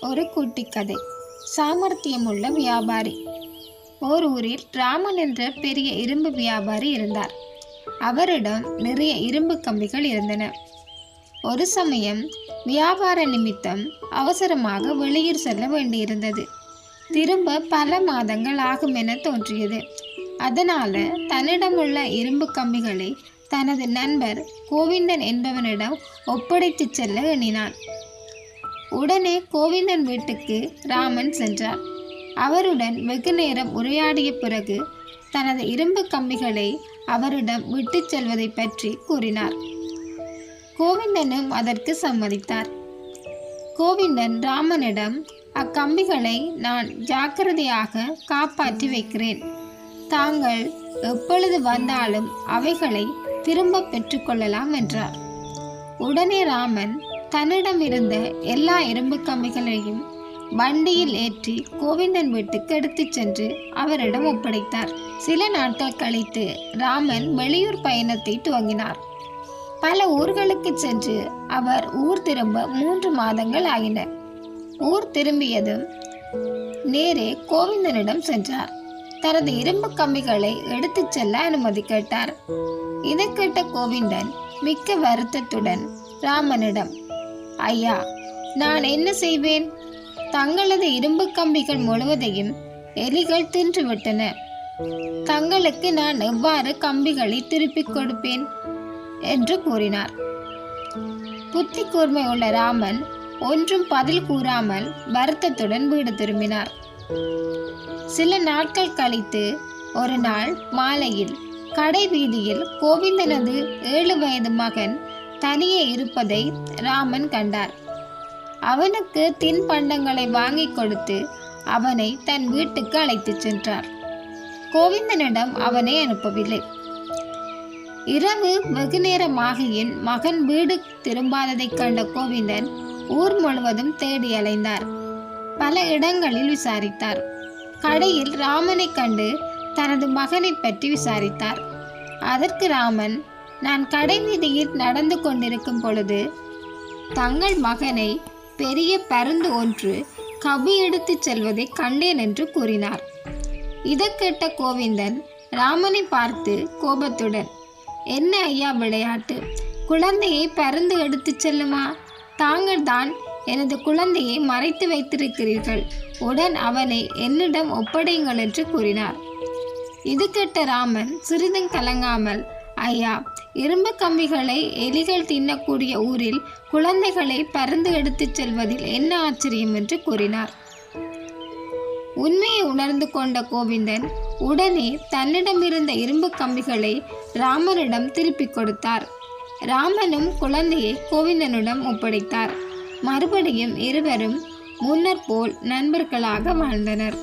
ஒரு குட்டி கதை. சாமர்த்தியமுள்ள வியாபாரி. ஓர் ஊரில் ராமன் என்ற பெரிய இரும்பு வியாபாரி இருந்தார். அவரிடம் நிறைய இரும்பு கம்பிகள் இருந்தன. ஒரு சமயம் வியாபார நிமித்தம் அவசரமாக வெளியூர் செல்ல வேண்டியிருந்தது. திரும்ப பல மாதங்கள் ஆகும் என தோன்றியது. அதனால தன்னிடமுள்ள இரும்பு கம்பிகளை தனது நண்பர் கோவிந்தன் என்பவனிடம் ஒப்படைத்து செல்ல எண்ணினான். உடனே கோவிந்தன் வீட்டுக்கு ராமன் சென்றார். அவருடன் வெகு நேரம் உரையாடிய பிறகு தனது இரும்பு கம்பிகளை அவரிடம் விட்டு செல்வதை பற்றி கூறினார். கோவிந்தனும் அதற்கு சம்மதித்தார். கோவிந்தன் ராமனிடம், அக்கம்பிகளை நான் ஜாக்கிரதையாக காப்பாற்றி வைக்கிறேன். தாங்கள் எப்பொழுது வந்தாலும் அவைகளை திரும்ப பெற்றுக்கொள்ளலாம் என்றார். உடனே ராமன் தன்னிடம் இருந்த எல்லா இரும்பு கம்பிகளையும் வண்டியில் ஏற்றி கோவிந்தன் வீட்டுக்கு எடுத்துச் சென்று அவரிடம் ஒப்படைத்தார். சில நாட்கள் கழித்து ராமன் வெளியூர் பயணத்தை துவங்கினார். பல ஊர்களுக்கு சென்று அவர் ஊர் திரும்ப 3 மாதங்கள் ஆகின. ஊர் திரும்பியதும் நேரே கோவிந்தனிடம் சென்றார். தனது இரும்பு கம்பிகளை எடுத்துச் செல்ல அனுமதி கேட்டார். இதை கேட்ட கோவிந்தன் மிக்க வருத்தத்துடன் ராமனிடம், ஐயா, நான் என்ன செய்வேன்? தங்களது இரும்பு கம்பிகள் முழுவதையும் எலிகள் தின்றுவிட்டன. தங்களுக்கு நான் எவ்வாறு கம்பிகளை திருப்பிக் கொடுப்பேன் என்று கூறினார். புத்தி கூர்மை உள்ள ராமன் ஒன்றும் பதில் கூறாமல் வருத்தத்துடன் வீடு திரும்பினார். சில நாட்கள் கழித்து ஒரு நாள் மாலையில் கடை வீதியில் கோவிந்தனது 7 வயது மகன் தனியே இருப்பதை ராமன் கண்டார். அவனுக்கு தின்பண்டங்களை வாங்கி கொடுத்து அவனை தன் வீட்டுக்கு அழைத்துச் சென்றார். கோவிந்தனிடம் அவனை அனுப்பவில்லை. இரவு வெகு நேரமாகியின் மகன் வீடு திரும்பாததைக் கண்ட கோவிந்தன் ஊர் முழுவதும் தேடி அலைந்தார். பல இடங்களில் விசாரித்தார். கடையில் ராமனை கண்டு தனது மகனை பற்றி விசாரித்தார். அதற்கு ராமன், நான் கடை வீதியில் நடந்து கொண்டிருக்கும் பொழுது தங்கள் மகனை பெரிய பருந்து ஒன்று கவி எடுத்து செல்வதை கண்டேன் என்று கூறினார். இதை கேட்ட கோவிந்தன் ராமனை பார்த்து கோபத்துடன், என்ன ஐயா விளையாட்டு? குழந்தையை பருந்து எடுத்து செல்லுமா? தாங்கள் தான் எனது குழந்தையை மறைத்து வைத்திருக்கிறீர்கள். உடன் அவனை என்னிடம் ஒப்படையுங்கள் என்று கூறினார். இது கேட்ட ராமன் சிறிதும் கலங்காமல், ஐயா, இரும்பு கம்பிகளை எலிகள் தின்னக்கூடிய ஊரில் குழந்தைகளை பருந்து எடுத்துச் செல்வதில் என்ன ஆச்சரியம் என்று கூறினார். உண்மையை உணர்ந்து கொண்ட கோவிந்தன் உடனே தன்னிடமிருந்த இரும்பு கம்பிகளை ராமனிடம் திருப்பிக் கொடுத்தார். ராமனும் குழந்தையை கோவிந்தனிடம் ஒப்படைத்தார். மறுபடியும் இருவரும் முன்னர் போல் நண்பர்களாக வாழ்ந்தனர்.